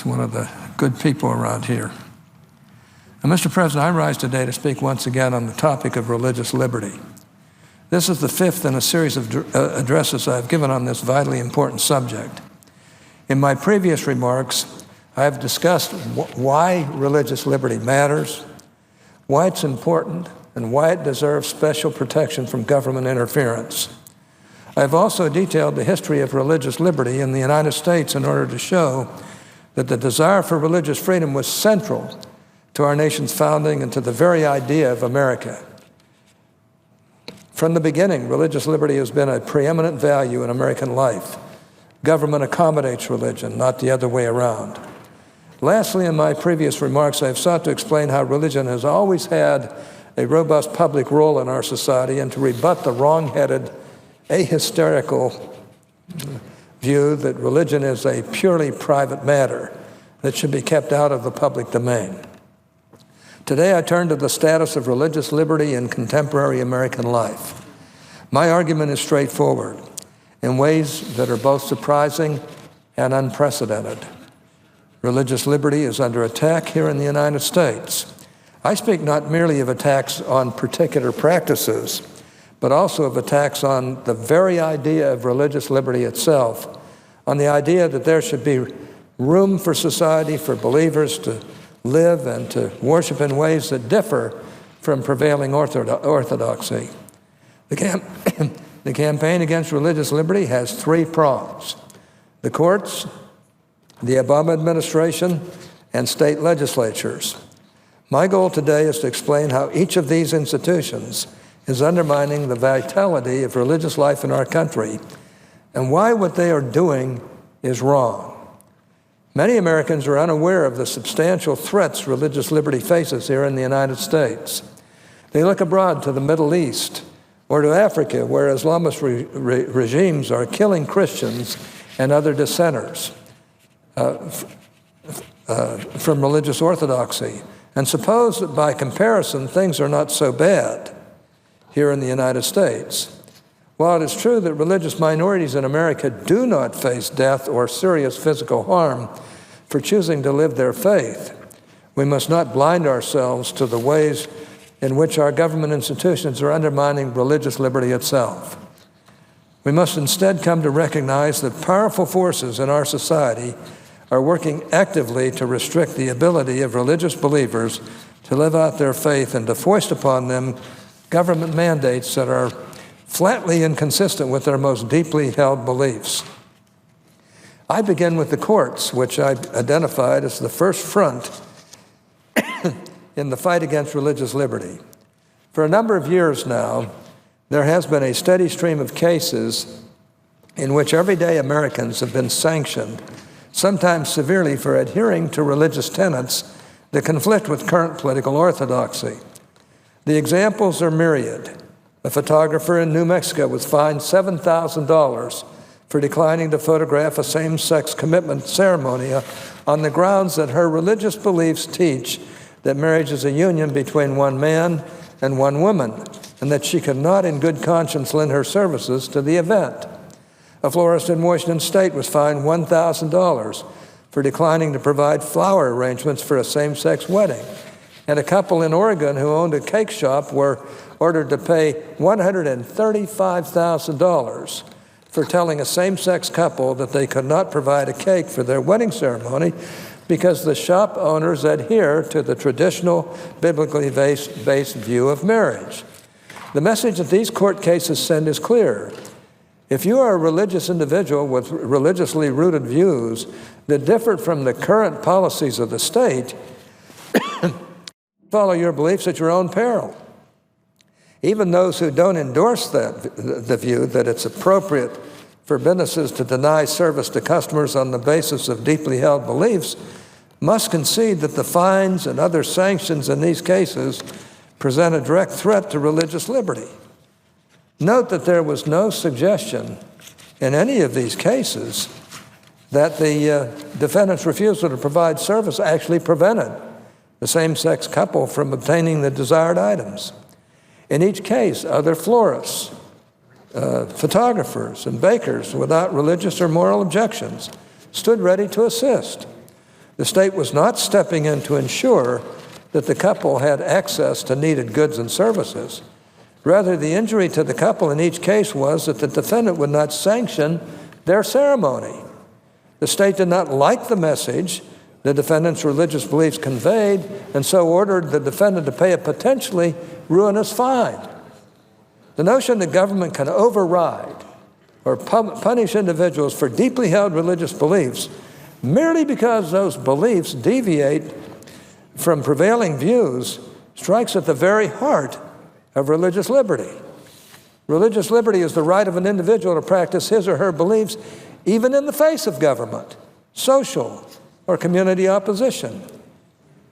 to one of the good people around here. And Mr. President, I rise today to speak once again on the topic of religious liberty. This is the fifth in a series of addresses I've given on this vitally important subject. In my previous remarks, I have discussed why religious liberty matters, why it's important, and why it deserves special protection from government interference. I have also detailed the history of religious liberty in the United States in order to show that the desire for religious freedom was central to our nation's founding and to the very idea of America. From the beginning, religious liberty has been a preeminent value in American life. Government accommodates religion, not the other way around. Lastly, in my previous remarks, I have sought to explain how religion has always had a robust public role in our society and to rebut the wrong-headed, ahistorical view that religion is a purely private matter that should be kept out of the public domain. Today, I turn to the status of religious liberty in contemporary American life. My argument is straightforward in ways that are both surprising and unprecedented. Religious liberty is under attack here in the United States. I speak not merely of attacks on particular practices, but also of attacks on the very idea of religious liberty itself, on the idea that there should be room for society, for believers to live and to worship in ways that differ from prevailing orthodoxy. The campaign against religious liberty has three prongs: the courts, the Obama administration, and state legislatures. My goal today is to explain how each of these institutions is undermining the vitality of religious life in our country and why what they are doing is wrong. Many Americans are unaware of the substantial threats religious liberty faces here in the United States. They look abroad to the Middle East or to Africa, where Islamist regimes are killing Christians and other dissenters from religious orthodoxy, and suppose that by comparison things are not so bad here in the United States. While it is true that religious minorities in America do not face death or serious physical harm for choosing to live their faith, we must not blind ourselves to the ways in which our government institutions are undermining religious liberty itself. We must instead come to recognize that powerful forces in our society are working actively to restrict the ability of religious believers to live out their faith and to foist upon them government mandates that are flatly inconsistent with their most deeply held beliefs. I begin with the courts, which I identified as the first front in the fight against religious liberty. For a number of years now, there has been a steady stream of cases in which everyday Americans have been sanctioned, sometimes severely, for adhering to religious tenets that conflict with current political orthodoxy. The examples are myriad. A photographer in New Mexico was fined $7,000 for declining to photograph a same-sex commitment ceremony on the grounds that her religious beliefs teach that marriage is a union between one man and one woman, and that she could not in good conscience lend her services to the event. A florist in Washington State was fined $1,000 for declining to provide flower arrangements for a same-sex wedding. And a couple in Oregon who owned a cake shop were ordered to pay $135,000 for telling a same-sex couple that they could not provide a cake for their wedding ceremony because the shop owners adhere to the traditional, biblically based view of marriage. The message that these court cases send is clear. If you are a religious individual with religiously rooted views that differ from the current policies of the state, follow your beliefs at your own peril. Even those who don't endorse the view that it's appropriate for businesses to deny service to customers on the basis of deeply held beliefs must concede that the fines and other sanctions in these cases present a direct threat to religious liberty. Note that there was no suggestion in any of these cases that the defendant's refusal to provide service actually prevented the same-sex couple from obtaining the desired items. In each case, other florists, photographers, and bakers without religious or moral objections stood ready to assist. The state was not stepping in to ensure that the couple had access to needed goods and services. Rather, the injury to the couple in each case was that the defendant would not sanction their ceremony. The state did not like the message the defendant's religious beliefs conveyed, and so ordered the defendant to pay a potentially ruinous fine. The notion that government can override or punish individuals for deeply held religious beliefs merely because those beliefs deviate from prevailing views strikes at the very heart of religious liberty. Religious liberty is the right of an individual to practice his or her beliefs even in the face of government, social, or community opposition.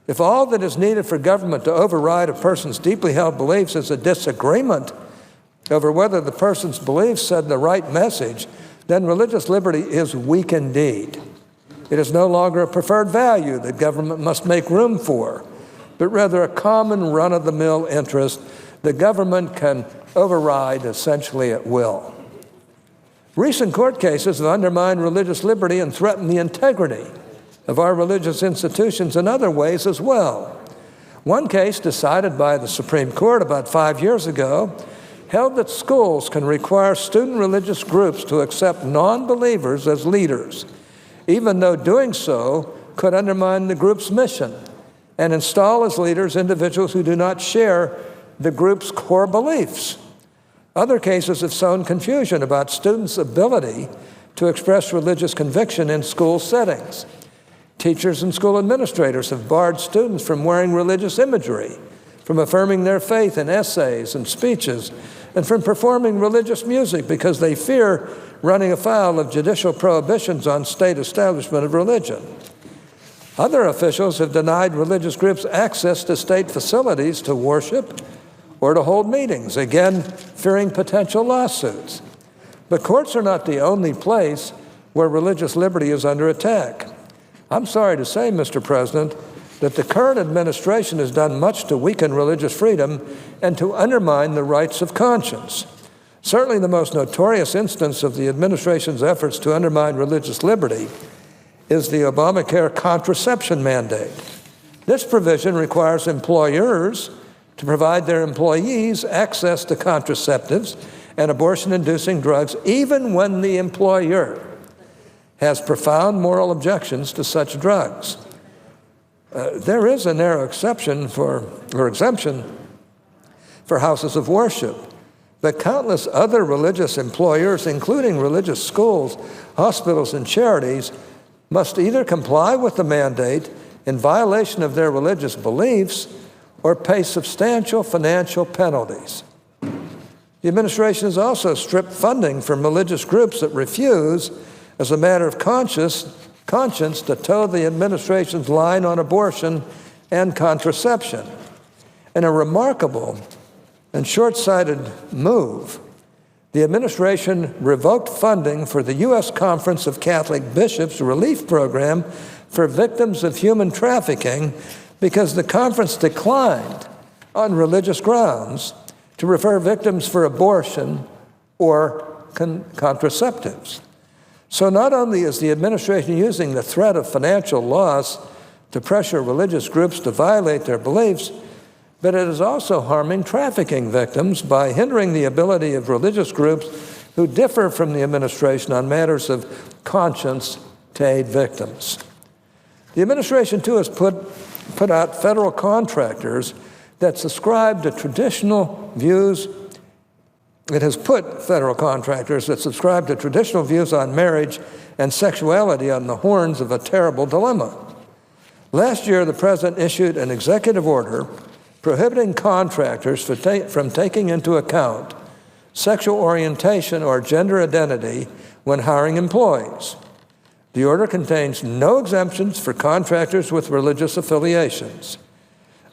If all that is needed for government to override a person's deeply held beliefs is a disagreement over whether the person's beliefs send the right message, then religious liberty is weak indeed. It is no longer a preferred value that government must make room for, but rather a common run-of-the-mill interest that government can override essentially at will. Recent court cases have undermined religious liberty and threatened the integrity of our religious institutions in other ways as well. One case decided by the Supreme Court about 5 years ago held that schools can require student religious groups to accept non-believers as leaders, even though doing so could undermine the group's mission and install as leaders individuals who do not share the group's core beliefs. Other cases have sown confusion about students' ability to express religious conviction in school settings. Teachers and school administrators have barred students from wearing religious imagery, from affirming their faith in essays and speeches, and from performing religious music because they fear running afoul of judicial prohibitions on state establishment of religion. Other officials have denied religious groups access to state facilities to worship or to hold meetings, again, fearing potential lawsuits. But courts are not the only place where religious liberty is under attack. I'm sorry to say, Mr. President, that the current administration has done much to weaken religious freedom and to undermine the rights of conscience. Certainly the most notorious instance of the administration's efforts to undermine religious liberty is the Obamacare contraception mandate. This provision requires employers to provide their employees access to contraceptives and abortion-inducing drugs, even when the employer has profound moral objections to such drugs. There is a narrow exemption for houses of worship, but countless other religious employers, including religious schools, hospitals, and charities, must either comply with the mandate in violation of their religious beliefs or pay substantial financial penalties. The administration has also stripped funding from religious groups that refuse, as a matter of conscience, to toe the administration's line on abortion and contraception. In a remarkable and short-sighted move, the administration revoked funding for the U.S. Conference of Catholic Bishops Relief Program for victims of human trafficking because the conference declined, on religious grounds, to refer victims for abortion or contraceptives. So not only is the administration using the threat of financial loss to pressure religious groups to violate their beliefs, but it is also harming trafficking victims by hindering the ability of religious groups who differ from the administration on matters of conscience to aid victims. The administration, too, has put out federal contractors that subscribe to traditional views. It has put federal contractors that subscribe to traditional views on marriage and sexuality on the horns of a terrible dilemma. Last year, the president issued an executive order prohibiting contractors from taking into account sexual orientation or gender identity when hiring employees. The order contains no exemptions for contractors with religious affiliations.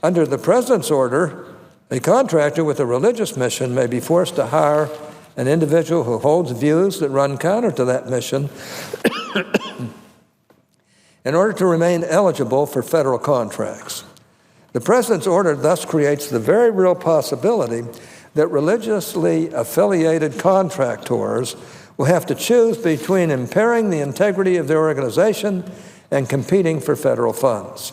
Under the president's order, a contractor with a religious mission may be forced to hire an individual who holds views that run counter to that mission in order to remain eligible for federal contracts. The president's order thus creates the very real possibility that religiously affiliated contractors will have to choose between impairing the integrity of their organization and competing for federal funds.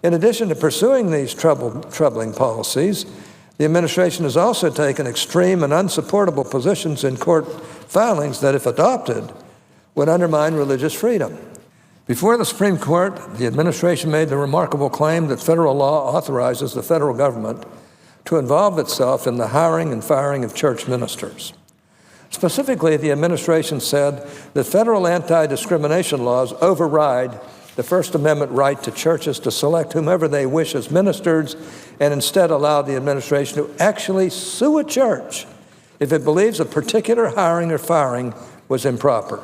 In addition to pursuing these troubling policies, the administration has also taken extreme and unsupportable positions in court filings that, if adopted, would undermine religious freedom. Before the Supreme Court, the administration made the remarkable claim that federal law authorizes the federal government to involve itself in the hiring and firing of church ministers. Specifically, the administration said that federal anti-discrimination laws override the First Amendment right to churches to select whomever they wish as ministers, and instead allow the administration to actually sue a church if it believes a particular hiring or firing was improper.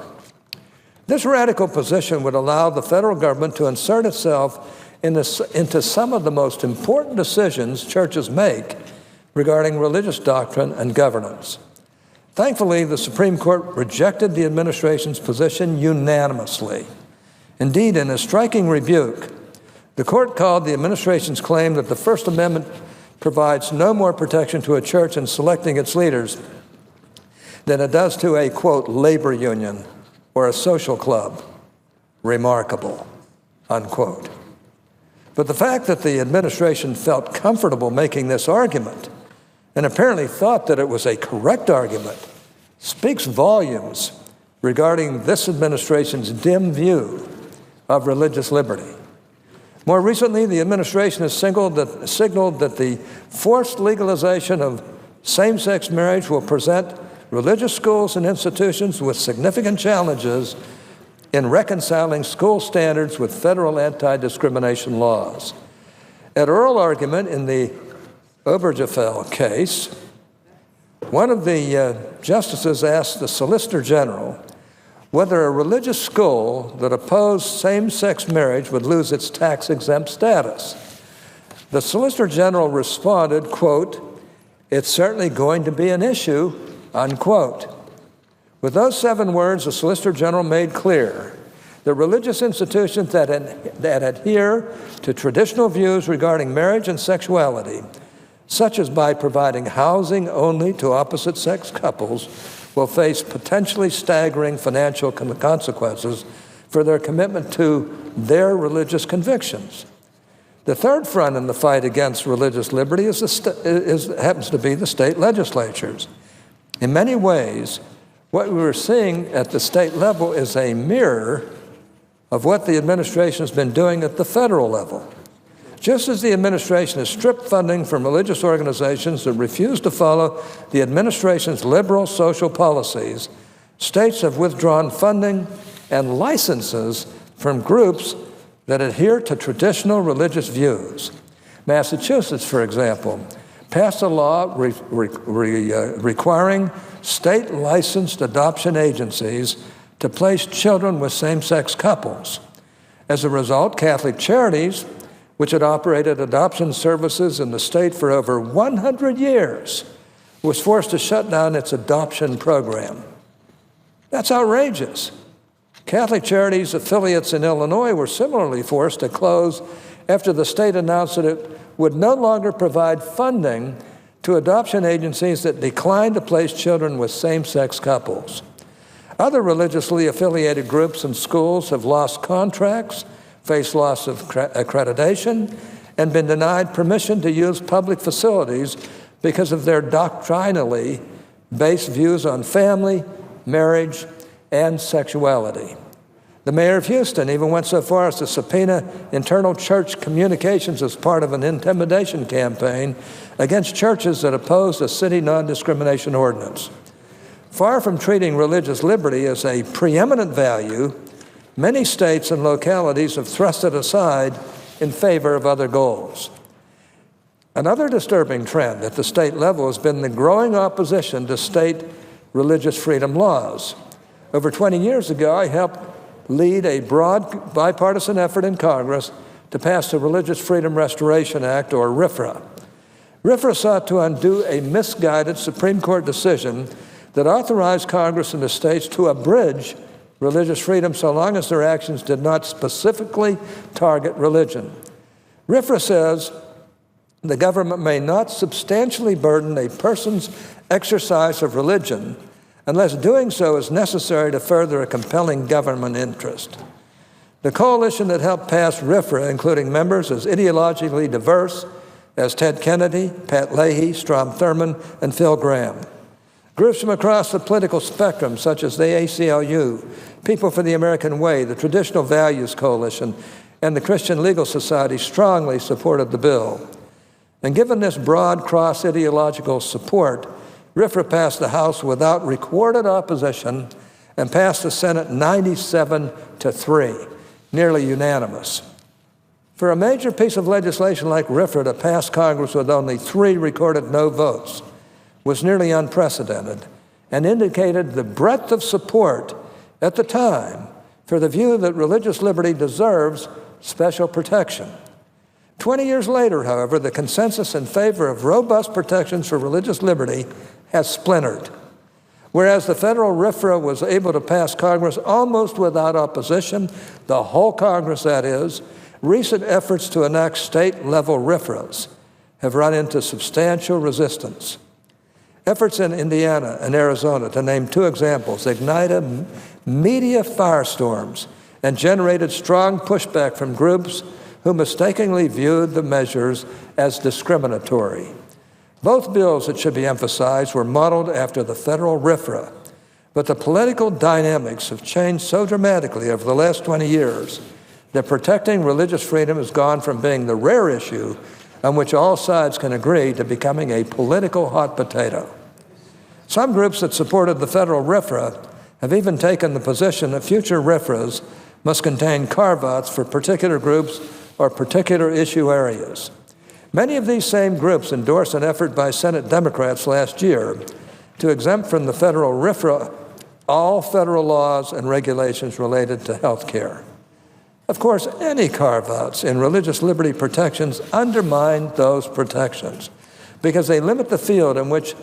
This radical position would allow the federal government to insert itself into some of the most important decisions churches make regarding religious doctrine and governance. Thankfully, the Supreme Court rejected the administration's position unanimously. Indeed, in a striking rebuke, the court called the administration's claim that the First Amendment provides no more protection to a church in selecting its leaders than it does to a, quote, labor union or a social club remarkable, unquote. But the fact that the administration felt comfortable making this argument and apparently thought that it was a correct argument speaks volumes regarding this administration's dim view of religious liberty. More recently, the administration has signaled that the forced legalization of same-sex marriage will present religious schools and institutions with significant challenges in reconciling school standards with federal anti-discrimination laws. At oral argument in the Obergefell case, one of the justices asked the Solicitor General whether a religious school that opposed same-sex marriage would lose its tax-exempt status. The Solicitor General responded, quote, "It's certainly going to be an issue," unquote. With those 7 words, the Solicitor General made clear that religious institutions that adhere to traditional views regarding marriage and sexuality, such as by providing housing only to opposite-sex couples, will face potentially staggering financial consequences for their commitment to their religious convictions. The third front in the fight against religious liberty happens to be the state legislatures. In many ways, what we're seeing at the state level is a mirror of what the administration has been doing at the federal level. Just as the administration has stripped funding from religious organizations that refuse to follow the administration's liberal social policies, states have withdrawn funding and licenses from groups that adhere to traditional religious views. Massachusetts, for example, passed a law requiring state-licensed adoption agencies to place children with same-sex couples. As a result, Catholic Charities, which had operated adoption services in the state for over 100 years, was forced to shut down its adoption program. That's outrageous. Catholic Charities affiliates in Illinois were similarly forced to close after the state announced that it would no longer provide funding to adoption agencies that declined to place children with same-sex couples. Other religiously affiliated groups and schools have lost contracts, faced loss of accreditation, and been denied permission to use public facilities because of their doctrinally based views on family, marriage, and sexuality. The mayor of Houston even went so far as to subpoena internal church communications as part of an intimidation campaign against churches that opposed a city non-discrimination ordinance. Far from treating religious liberty as a preeminent value, many states and localities have thrust it aside in favor of other goals. Another disturbing trend at the state level has been the growing opposition to state religious freedom laws. Over 20 years ago, I helped lead a broad bipartisan effort in Congress to pass the Religious Freedom Restoration Act, or RFRA. RFRA sought to undo a misguided Supreme Court decision that authorized Congress and the states to abridge religious freedom so long as their actions did not specifically target religion. RFRA says the government may not substantially burden a person's exercise of religion unless doing so is necessary to further a compelling government interest. The coalition that helped pass RFRA, including members as ideologically diverse as Ted Kennedy, Pat Leahy, Strom Thurmond, and Phil Gramm. Groups from across the political spectrum, such as the ACLU, People for the American Way, the Traditional Values Coalition, and the Christian Legal Society strongly supported the bill. And given this broad cross-ideological support, RFRA passed the House without recorded opposition and passed the Senate 97-3, nearly unanimous. For a major piece of legislation like RFRA to pass Congress with only 3 recorded no votes was nearly unprecedented and indicated the breadth of support at the time for the view that religious liberty deserves special protection. 20 years later, however, the consensus in favor of robust protections for religious liberty has splintered. Whereas the federal RFRA was able to pass Congress almost without opposition, the whole Congress that is, recent efforts to enact state-level RFRAs have run into substantial resistance. Efforts in Indiana and Arizona, to name 2 examples, ignited media firestorms and generated strong pushback from groups who mistakenly viewed the measures as discriminatory. Both bills, it should be emphasized, were modeled after the federal RFRA, but the political dynamics have changed so dramatically over the last 20 years that protecting religious freedom has gone from being the rare issue on which all sides can agree to becoming a political hot potato. Some groups that supported the federal RFRA have even taken the position that future RFRAs must contain carve-outs for particular groups or particular issue areas. Many of these same groups endorsed an effort by Senate Democrats last year to exempt from the federal RFRA all federal laws and regulations related to health care. Of course, any carve-outs in religious liberty protections undermine those protections because they limit the field in which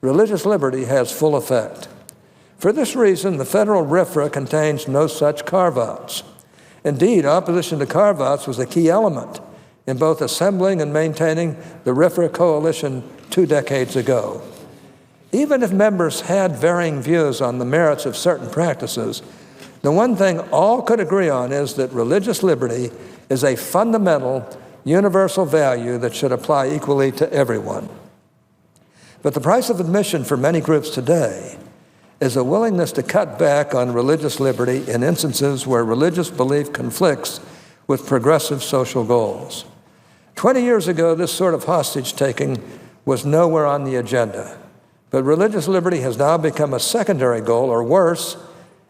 religious liberty has full effect. For this reason, the federal RFRA contains no such carve-outs. Indeed, opposition to carve-outs was a key element in both assembling and maintaining the RFRA coalition 2 decades ago. Even if members had varying views on the merits of certain practices, the one thing all could agree on is that religious liberty is a fundamental, universal value that should apply equally to everyone. But the price of admission for many groups today is a willingness to cut back on religious liberty in instances where religious belief conflicts with progressive social goals. 20 years ago, this sort of hostage-taking was nowhere on the agenda, but religious liberty has now become a secondary goal, or worse,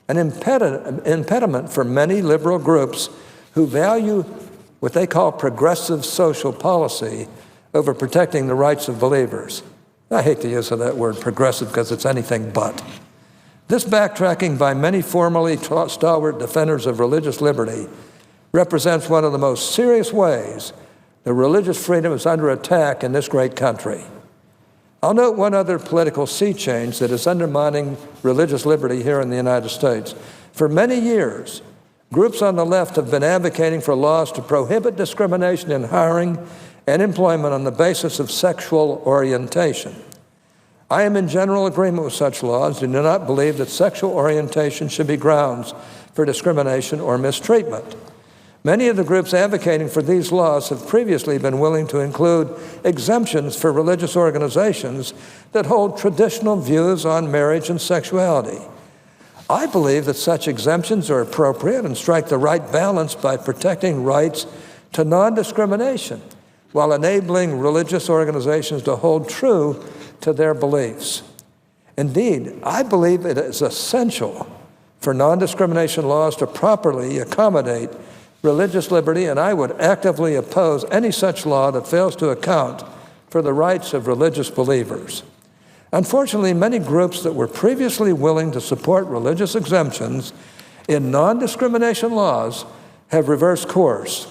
an impediment for many liberal groups who value what they call progressive social policy over protecting the rights of believers. I hate the use of that word progressive because it's anything but. This backtracking by many formerly stalwart defenders of religious liberty represents one of the most serious ways that religious freedom is under attack in this great country. I'll note one other political sea change that is undermining religious liberty here in the United States. For many years, groups on the left have been advocating for laws to prohibit discrimination in hiring and employment on the basis of sexual orientation. I am in general agreement with such laws and do not believe that sexual orientation should be grounds for discrimination or mistreatment. Many of the groups advocating for these laws have previously been willing to include exemptions for religious organizations that hold traditional views on marriage and sexuality. I believe that such exemptions are appropriate and strike the right balance by protecting rights to non-discrimination while enabling religious organizations to hold true to their beliefs. Indeed, I believe it is essential for non-discrimination laws to properly accommodate religious liberty, and I would actively oppose any such law that fails to account for the rights of religious believers. Unfortunately, many groups that were previously willing to support religious exemptions in non-discrimination laws have reversed course.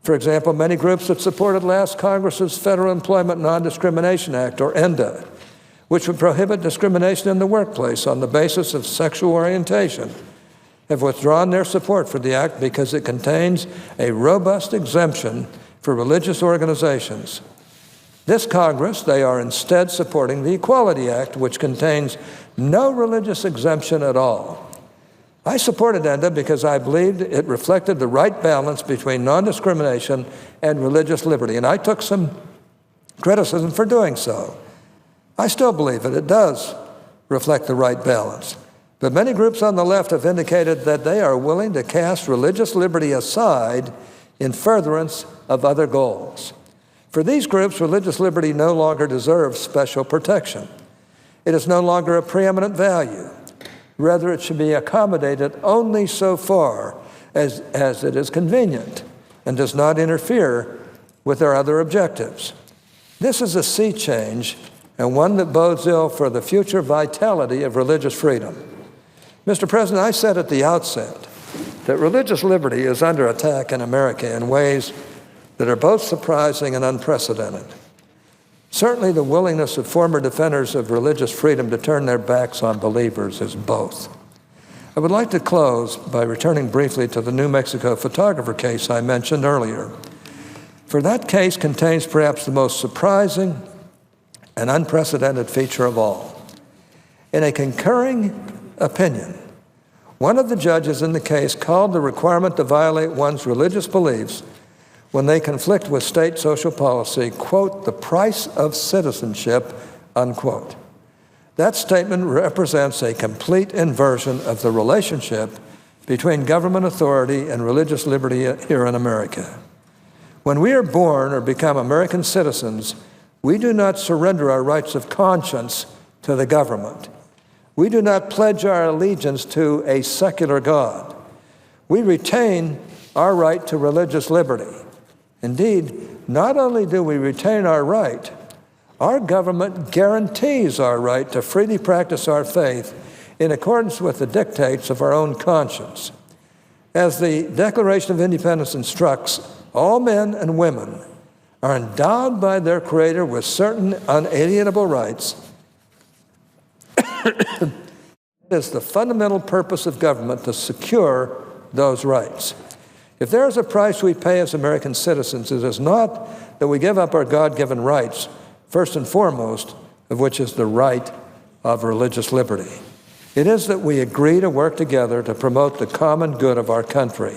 For example, many groups that supported last Congress's Federal Employment Non-Discrimination Act, or ENDA, which would prohibit discrimination in the workplace on the basis of sexual orientation, have withdrawn their support for the act because it contains a robust exemption for religious organizations. This Congress, they are instead supporting the Equality Act, which contains no religious exemption at all. I supported ENDA because I believed it reflected the right balance between non-discrimination and religious liberty, and I took some criticism for doing so. I still believe it does reflect the right balance. But many groups on the left have indicated that they are willing to cast religious liberty aside in furtherance of other goals. For these groups, religious liberty no longer deserves special protection. It is no longer a preeminent value. Rather, it should be accommodated only so far as it is convenient and does not interfere with their other objectives. This is a sea change, and one that bodes ill for the future vitality of religious freedom. Mr. President, I said at the outset that religious liberty is under attack in America in ways that are both surprising and unprecedented. Certainly, the willingness of former defenders of religious freedom to turn their backs on believers is both. I would like to close by returning briefly to the New Mexico photographer case I mentioned earlier. For that case contains perhaps the most surprising and unprecedented feature of all. In a concurring opinion, one of the judges in the case called the requirement to violate one's religious beliefs when they conflict with state social policy, quote, the price of citizenship, unquote. That statement represents a complete inversion of the relationship between government authority and religious liberty here in America. When we are born or become American citizens, we do not surrender our rights of conscience to the government. We do not pledge our allegiance to a secular God. We retain our right to religious liberty. Indeed, not only do we retain our right, our government guarantees our right to freely practice our faith in accordance with the dictates of our own conscience. As the Declaration of Independence instructs, all men and women are endowed by their Creator with certain unalienable rights. It is the fundamental purpose of government to secure those rights. If there is a price we pay as American citizens, it is not that we give up our God-given rights, first and foremost of which is the right of religious liberty. It is that we agree to work together to promote the common good of our country.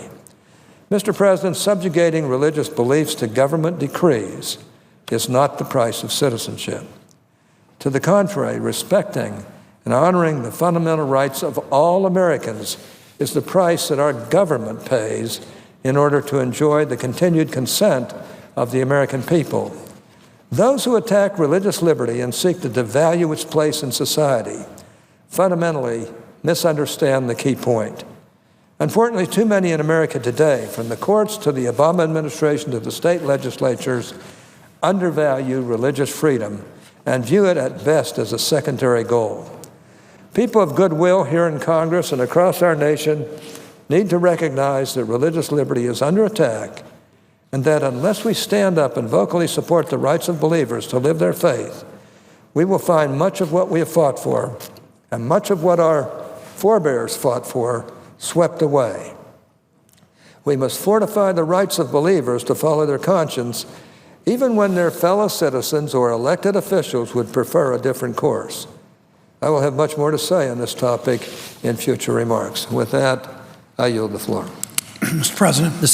Mr. President, subjugating religious beliefs to government decrees is not the price of citizenship. To the contrary, respecting and honoring the fundamental rights of all Americans is the price that our government pays in order to enjoy the continued consent of the American people. Those who attack religious liberty and seek to devalue its place in society fundamentally misunderstand the key point. Unfortunately, too many in America today, from the courts to the Obama administration to the state legislatures, undervalue religious freedom and view it at best as a secondary goal. People of goodwill here in Congress and across our nation need to recognize that religious liberty is under attack and that unless we stand up and vocally support the rights of believers to live their faith, we will find much of what we have fought for and much of what our forebears fought for swept away. We must fortify the rights of believers to follow their conscience, even when their fellow citizens or elected officials would prefer a different course. I will have much more to say on this topic in future remarks. With that, I yield the floor. Mr. President, this